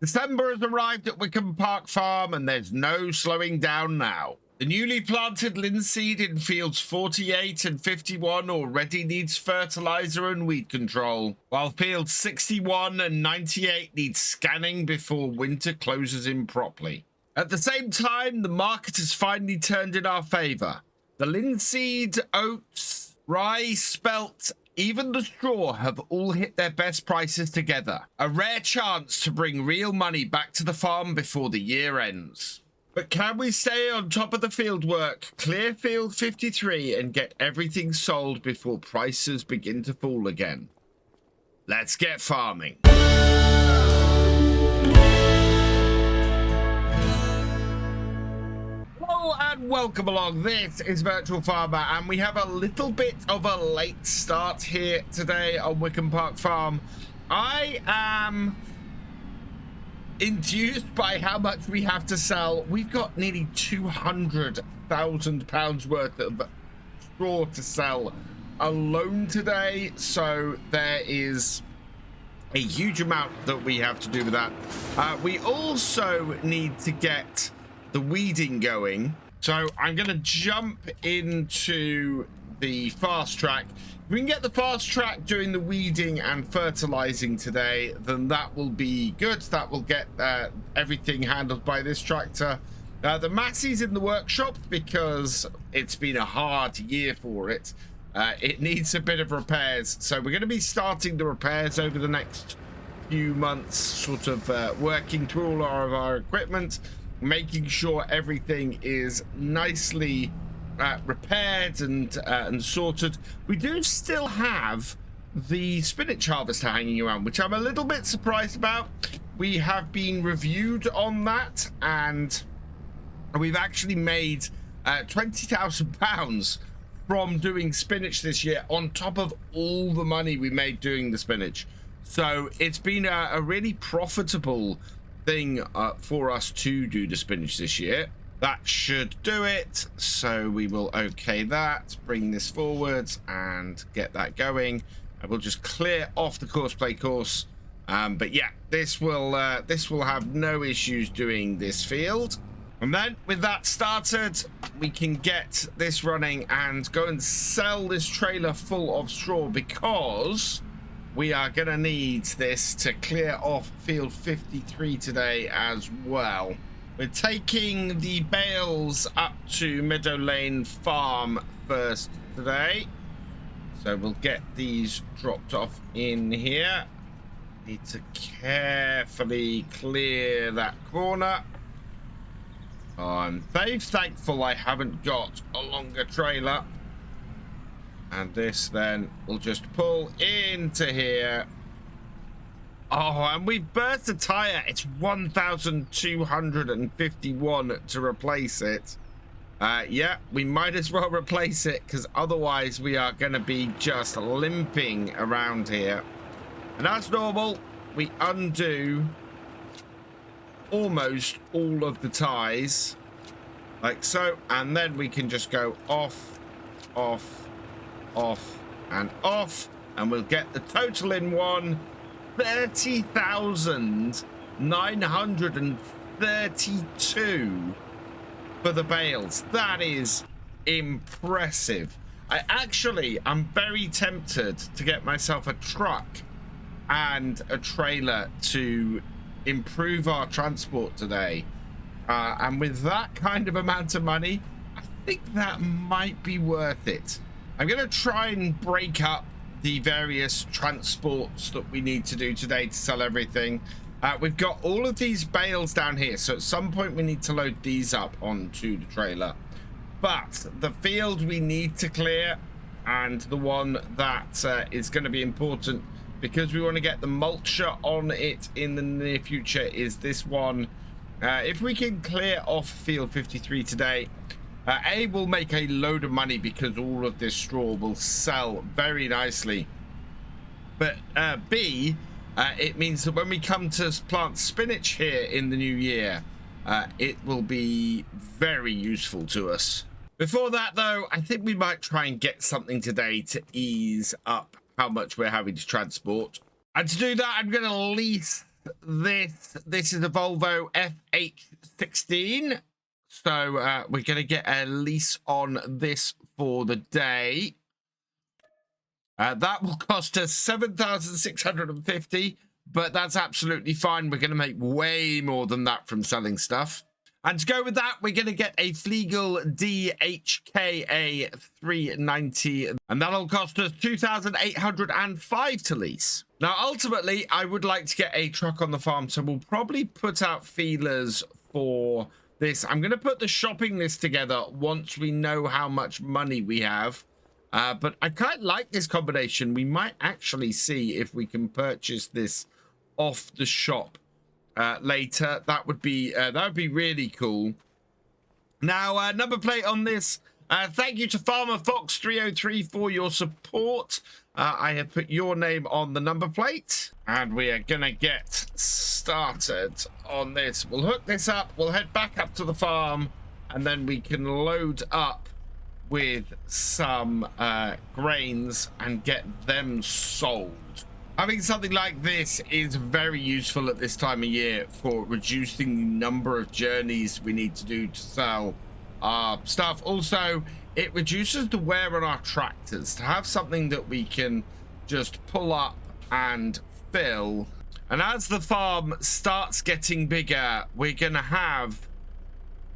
December has arrived at Witcombe Park Farm, and there's no slowing down now. The newly planted linseed in fields 48 and 51 already needs fertilizer and weed control, while fields 61 and 98 need scanning before winter closes in properly. At the same time, the market has finally turned in our favor. The linseed, oats, rye, spelt, even the straw have all hit their best prices together. A rare chance to bring real money back to the farm before the year ends. But can we stay on top of the field work, clear field 53 and get everything sold before prices begin to fall again? Let's get farming. Hello and welcome along. This is Virtual Farmer, and we have a little bit of a late start here today on Witcombe Park Farm. I am enthused by how much we have to sell. We've got nearly £200,000 worth of straw to sell alone today, so there is a huge amount that we have to do with that. We also need to get the weeding going, so I'm going to jump into the fast track. If we can get the fast track doing the weeding and fertilizing today, then that will be good. That will get everything handled by this tractor. The Massey's in the workshop because it's been a hard year for it. It needs a bit of repairs, so we're going to be starting the repairs over the next few months, sort of working through all of our equipment, making sure everything is nicely repaired and sorted. We do still have the spinach harvester hanging around, which I'm a little bit surprised about. We have been reviewed on that, and we've actually made £20,000 from doing spinach this year, on top of all the money we made doing the spinach. So it's been a really profitable thing for us to do the spinach this year. That should do it, so we will okay that, bring this forwards and get that going, and we'll just clear off the course play course. But yeah, this will have no issues doing this field. And then with that started, we can get this running and go and sell this trailer full of straw, because we are going to need this to clear off field 53 today as well. We're taking the bales up to Meadow Lane Farm first today, so we'll get these dropped off in here. Need to carefully clear that corner. I'm very thankful I haven't got a longer trailer, and this then will just pull into here. Oh, and we burst a tire. It's 1,251 to replace it. Yeah, we might as well replace it, because otherwise we are going to be just limping around here. And as normal, we undo almost all of the ties, like so, and then we can just go off, off, off, and off, and we'll get the total in one. 30,932 for the bales. That is impressive. I'm very tempted to get myself a truck and a trailer to improve our transport today. And with that kind of amount of money, I think that might be worth it. I'm going to try and break up the various transports that we need to do today to sell everything. We've got all of these bales down here, so at some point we need to load these up onto the trailer. But the field we need to clear, and the one that is going to be important because we want to get the mulcher on it in the near future, is this one. If we can clear off field 53 today, A, will make a load of money because all of this straw will sell very nicely. But B, it means that when we come to plant spinach here in the new year, it will be very useful to us. Before that, though, I think we might try and get something today to ease up how much we're having to transport. And to do that, I'm going to lease this. This is a Volvo FH16. So we're going to get a lease on this for the day. That will cost us 7,650, but that's absolutely fine. We're going to make way more than that from selling stuff. And to go with that, we're going to get a Flegel DHKA 390, and that'll cost us 2,805 to lease. Now, ultimately, I would like to get a truck on the farm, so we'll probably put out feelers for this. I'm going to put the shopping list together once we know how much money we have. But I kind of like this combination. We might actually see if we can purchase this off the shop later. That would be really cool. Now, number plate on this. Thank you to Farmer Fox 303 for your support. I have put your name on the number plate, and we are gonna get started on this. We'll hook this up. We'll head back up to the farm, and then we can load up with some grains and get them sold. Having something like this is very useful at this time of year for reducing the number of journeys we need to do to sell our stuff. Also, it reduces the wear on our tractors to have something that we can just pull up and fill. And as the farm starts getting bigger, we're gonna have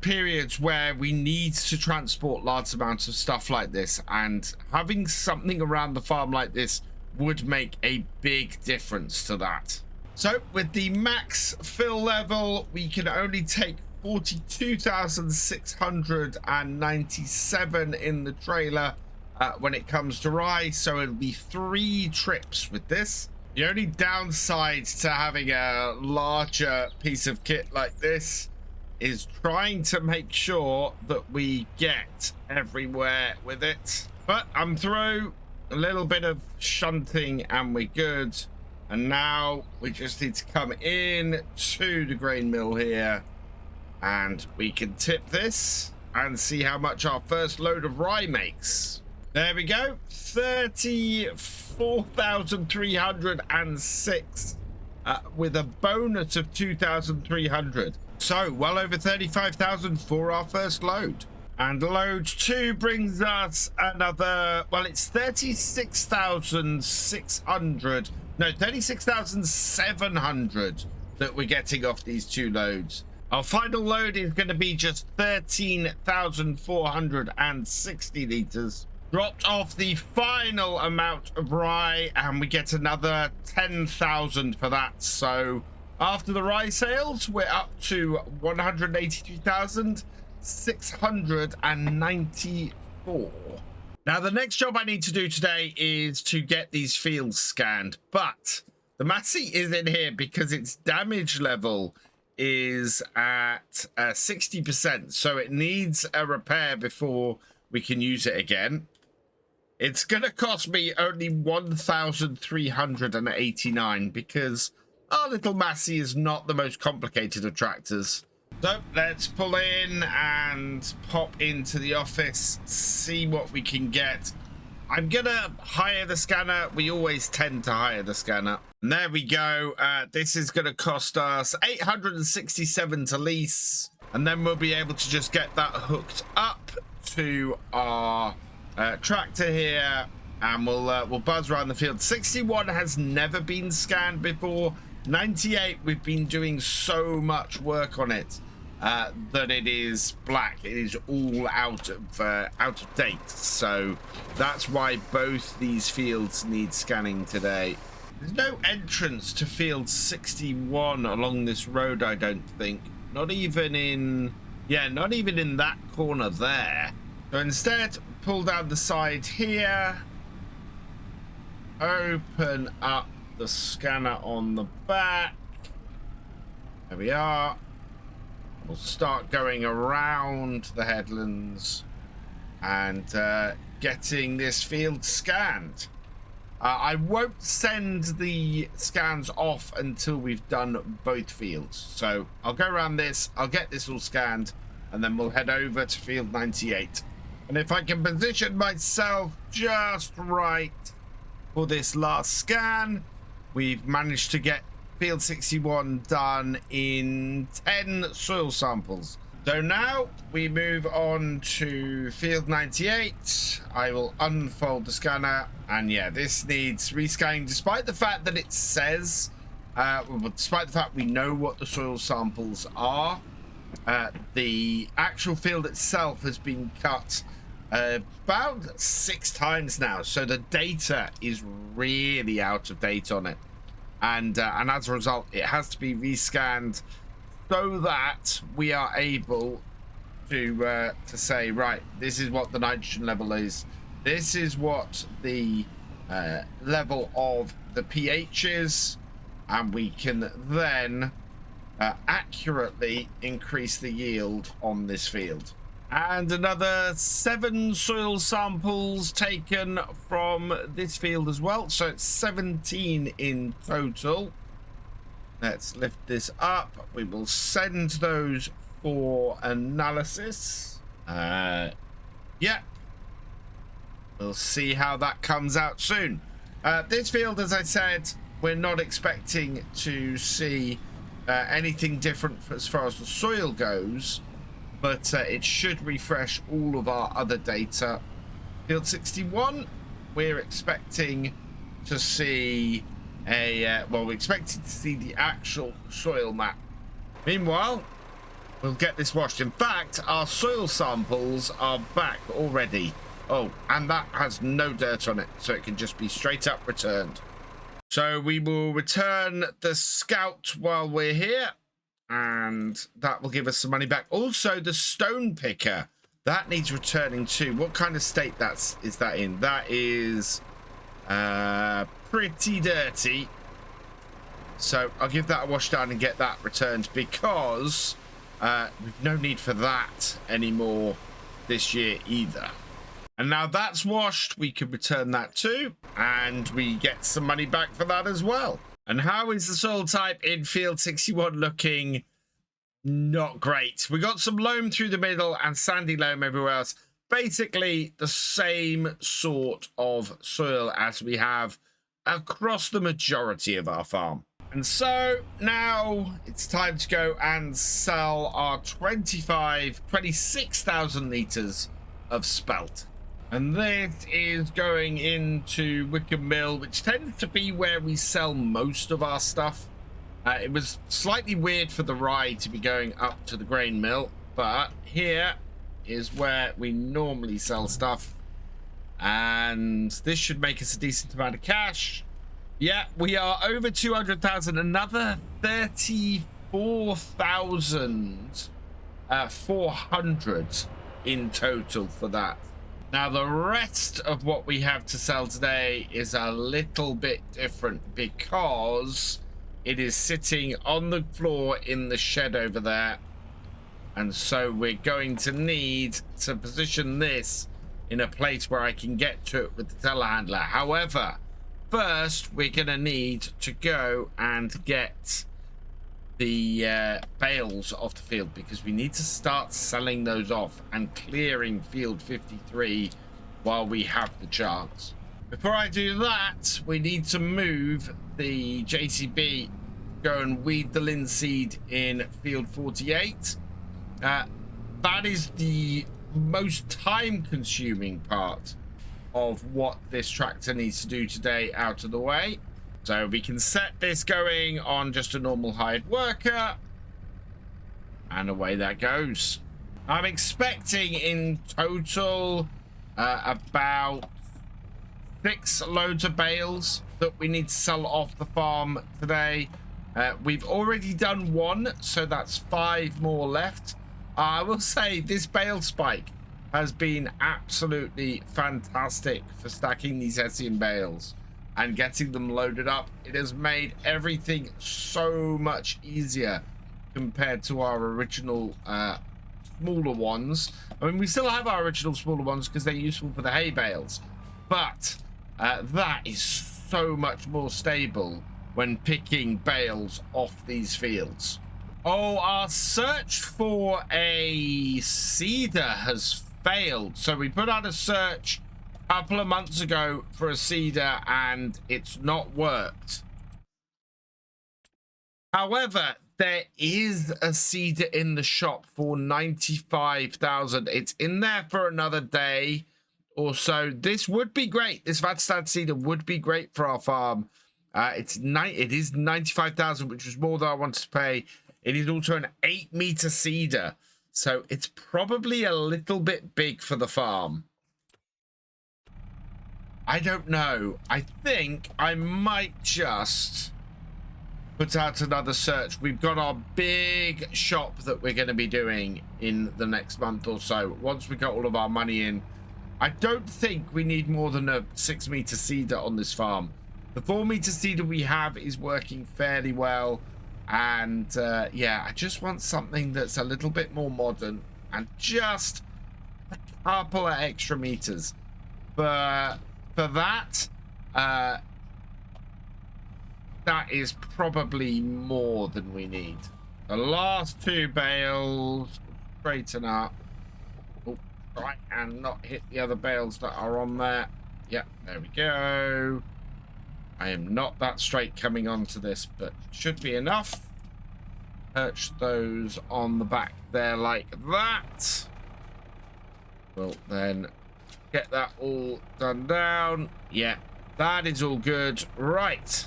periods where we need to transport large amounts of stuff like this, and having something around the farm like this would make a big difference to that. So with the max fill level, we can only take 42,697 in the trailer when it comes to rye, so it'll be 3 trips with this. The only downside to having a larger piece of kit like this is trying to make sure that we get everywhere with it. But I'm through. A little bit of shunting and we're good. And now we just need to come in to the grain mill here, and we can tip this and see how much our first load of rye makes. There we go, 34,306 with a bonus of 2,300. So well over 35,000 for our first load. And load 2 brings us another, well, it's 36,600. No, 36,700 that we're getting off these 2 loads. Our final load is going to be just 13,460 litres. Dropped off the final amount of rye, and we get another 10,000 for that. So after the rye sales, we're up to 182,694. Now, the next job I need to do today is to get these fields scanned, but the Massey is in here because its damage level is at 60%, so it needs a repair before we can use it again. It's gonna cost me only 1,389 because our little Massey is not the most complicated of tractors. So let's pull in and pop into the office, see what we can get. I'm gonna hire the scanner. We always tend to hire the scanner. And there we go. This is gonna cost us 867 to lease, and then we'll be able to just get that hooked up to our tractor here, and we'll buzz around the field. 61 has never been scanned before. 98, we've been doing so much work on it that it is black. It is all out of date. So that's why both these fields need scanning today. There's no entrance to field 61 along this road, I don't think. Not even in that corner there. So instead, pull down the side here, open up the scanner on the back. There we are. We'll start going around the headlands and getting this field scanned. I won't send the scans off until we've done both fields. So I'll go around this, I'll get this all scanned, and then we'll head over to field 98. And if I can position myself just right for this last scan, we've managed to get field 61 done in 10 soil samples. So now we move on to field 98. I will unfold the scanner, and yeah, this needs rescanning despite the fact that it says, despite the fact we know what the soil samples are. The actual field itself has been cut about 6 times now, so the data is really out of date on it, and as a result it has to be rescanned so that we are able to say, right, this is what the nitrogen level is, this is what the level of the pH is, and we can then accurately increase the yield on this field. And another 7 soil samples taken from this field as well, so it's 17 in total. Let's lift this up. We will send those for analysis. Yeah, we'll see how that comes out soon. This field, as I said, we're not expecting to see anything different as far as the soil goes, but it should refresh all of our other data. Field 61, we're expecting to see we're expecting to see the actual soil map. Meanwhile, we'll get this washed. In fact, our soil samples are back already. Oh, and that has no dirt on it, so it can just be straight up returned. So we will return the scout while we're here, and that will give us some money back. Also, the stone picker, that needs returning too. What kind of state is that in? That is pretty dirty. So I'll give that a wash down and get that returned, because we've no need for that anymore this year either. And now that's washed, we can return that too, and we get some money back for that as well. And how is the soil type in field 61 looking? Not great. We got some loam through the middle and sandy loam everywhere else. Basically the same sort of soil as we have across the majority of our farm. And so now it's time to go and sell our 26,000 litres of spelt. And this is going into Witcombe Mill, which tends to be where we sell most of our stuff. It was slightly weird for the rye to be going up to the grain mill, but here is where we normally sell stuff. And this should make us a decent amount of cash. Yeah, we are over 200,000, another 34,400 in total for that. Now, the rest of what we have to sell today is a little bit different, because it is sitting on the floor in the shed over there. And so we're going to need to position this in a place where I can get to it with the telehandler. However, first we're going to need to go and get the bales off the field, because we need to start selling those off and clearing field 53 while we have the chance. Before I do that, we need to move the JCB, go and weed the linseed in field 48. That is the most time consuming part of what this tractor needs to do today out of the way. So we can set this going on just a normal hired worker, and away that goes. I'm expecting in total about 6 loads of bales that we need to sell off the farm today. We've already done 1, so that's 5 more left. I will say this bale spike has been absolutely fantastic for stacking these Hessian bales and getting them loaded up. It has made everything so much easier compared to our original smaller ones. I mean, we still have our original smaller ones because they're useful for the hay bales, but that is so much more stable when picking bales off these fields. Oh, our search for a seeder has failed. So we put out a search a couple of months ago for a seeder, and it's not worked. However, there is a seeder in the shop for 95,000. It's in there for another day or so. This would be great. This Vatstad seeder would be great for our farm. It is 95,000, which was more than I wanted to pay. It is also an 8-meter seeder, so it's probably a little bit big for the farm. I don't know. I think I might just put out another search. We've got our big shop that we're going to be doing in the next month or so. Once we got all of our money in, I don't think we need more than a 6-meter seeder on this farm. The 4-meter seeder we have is working fairly well. And yeah, I just want something that's a little bit more modern and just a couple of extra meters. But for that, that is probably more than we need. The last 2 bales, straighten up. Oh, try and not hit the other bales that are on there. Yep, there we go. I am not that straight coming onto this, but should be enough. Perch those on the back there like that. We'll then get that all done down. Yeah, that is all good. Right.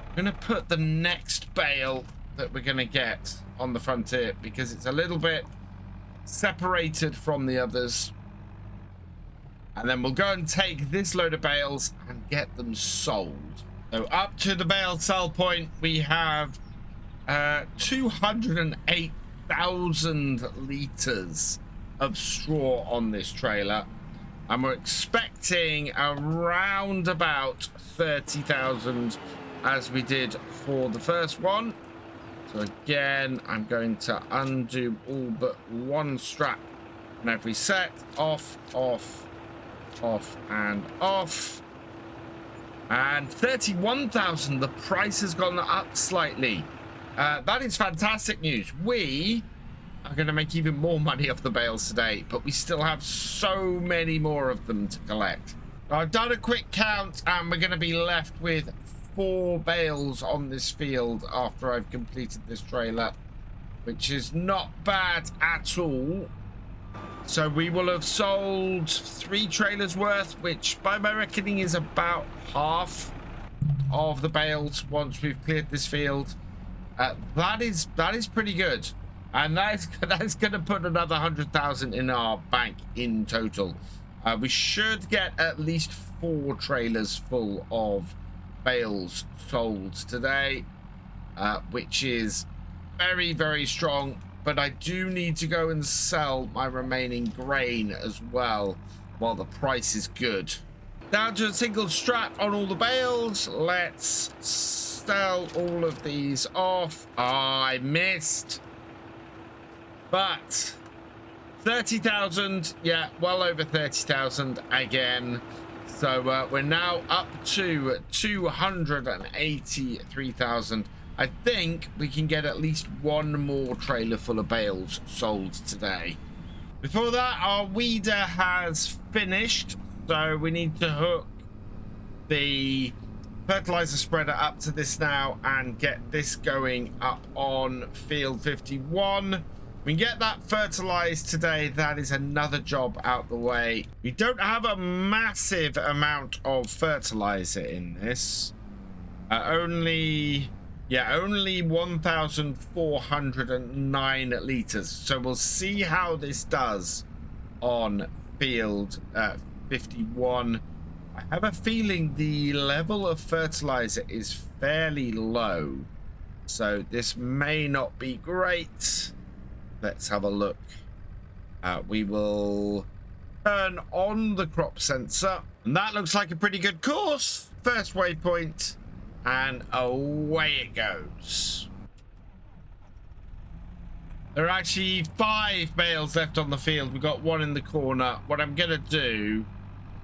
I'm going to put the next bale that we're going to get on the front here because it's a little bit separated from the others. And then we'll go and take this load of bales and get them sold. So up to the bale sell point, we have 208,000 litres of straw on this trailer. And we're expecting around about 30,000 as we did for the first one. So again, I'm going to undo all but one strap on every set. Off, off, off, and off. And 31,000, the price has gone up slightly. That is fantastic news. We are going to make even more money off the bales today, but we still have so many more of them to collect. I've done a quick count and we're going to be left with 4 bales on this field after I've completed this trailer, which is not bad at all. So we will have sold 3 trailers worth, which by my reckoning is about half of the bales once we've cleared this field. That is pretty good, and that's going to put another 100,000 in our bank in total. We should get at least 4 trailers full of bales sold today, which is very, very strong. But I do need to go and sell my remaining grain as well while the price is good. Down to a single strap on all the bales. Let's sell all of these off. I missed. But 30,000, yeah, well over 30,000 again. So we're now up to 283,000. I think we can get at least 1 more trailer full of bales sold today. Before that, our weeder has finished, so we need to hook the fertilizer spreader up to this now and get this going up on field 51. We can get that fertilized today. That is another job out the way. We don't have a massive amount of fertilizer in this. Only 1,409 litres. So we'll see how this does on field 51. I have a feeling the level of fertilizer is fairly low, so this may not be great. Let's have a look. We will turn on the crop sensor, and that looks like a pretty good course. First waypoint, and away it goes. There are actually 5 bales left on the field. We've got 1 in the corner. What I'm gonna do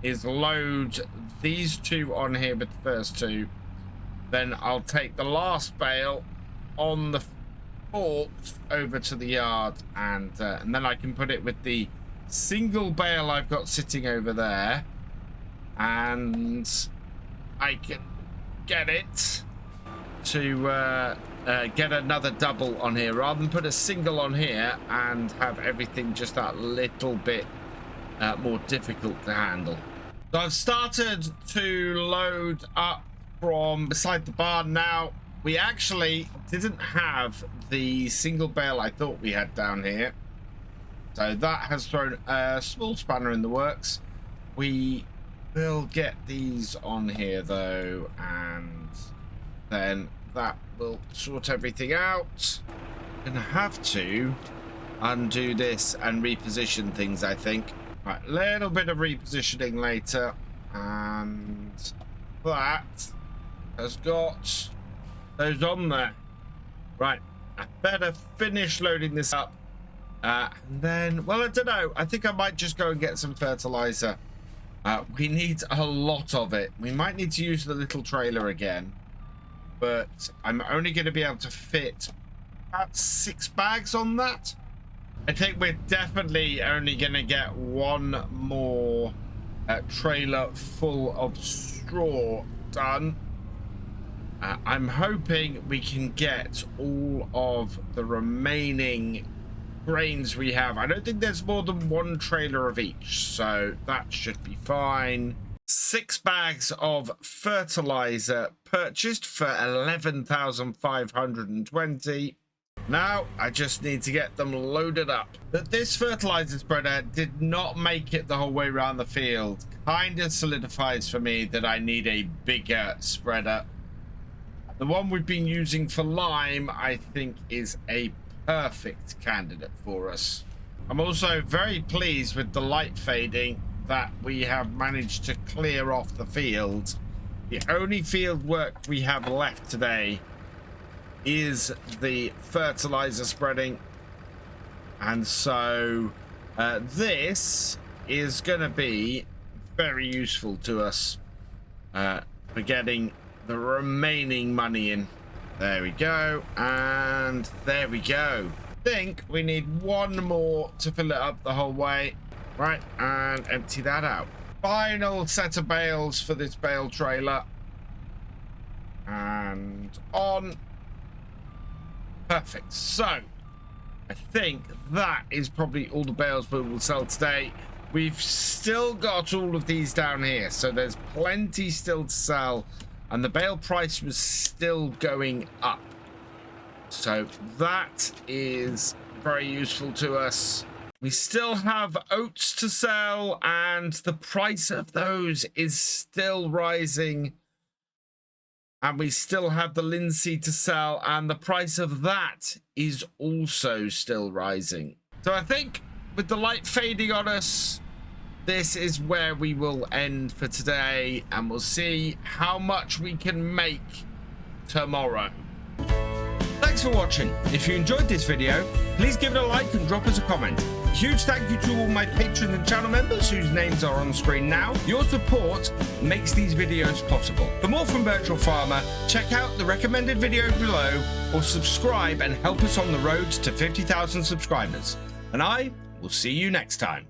is load these 2 on here with the first 2. Then I'll take the last bale on the forks over to the yard, and then I can put it with the single bale I've got sitting over there, and I can get it to get another double on here rather than put a single on here and have everything just that little bit more difficult to handle. So I've started to load up from beside the barn now. We actually didn't have the single bale I thought we had down here, so that has thrown a small spanner in the works. We will get these on here though, and then that will sort everything out. Gonna have to undo this and reposition things, I think. Right, a little bit of repositioning later, and that has got those on there. Right, I better finish loading this up, and then, well, I don't know, I think I might just go and get some fertilizer. We need a lot of it. We might need to use the little trailer again, but I'm only going to be able to fit about 6 bags on that. I think we're definitely only going to get one more trailer full of straw done. I'm hoping we can get all of the remaining grains we have. I don't think there's more than one trailer of each, so that should be fine. 6 bags of fertilizer purchased for 11,520. Now I just need to get them loaded up. But this fertilizer spreader did not make it the whole way around the field. Kind of solidifies for me that I need a bigger spreader. The one we've been using for lime, I think, is a perfect candidate for us. I'm also very pleased with the light fading that we have managed to clear off the field. The only field work we have left today is the fertilizer spreading, and so this is going to be very useful to us for getting the remaining money in. There we go, and there we go. I think we need one more to fill it up the whole way. Right, and empty that out. Final set of bales for this bale trailer, and on. Perfect. So I think that is probably all the bales we will sell today. We've still got all of these down here, so there's plenty still to sell, and the bale price was still going up, so that is very useful to us. We still have oats to sell, and the price of those is still rising. And we still have the linseed to sell, and the price of that is also still rising. So I think with the light fading on us, this is where we will end for today, and we'll see how much we can make tomorrow. Thanks for watching. If you enjoyed this video, please give it a like and drop us a comment. A huge thank you to all my patrons and channel members whose names are on screen now. Your support makes these videos possible. For more from Virtual Farmer, check out the recommended video below, or subscribe and help us on the road to 50,000 subscribers. And I will see you next time.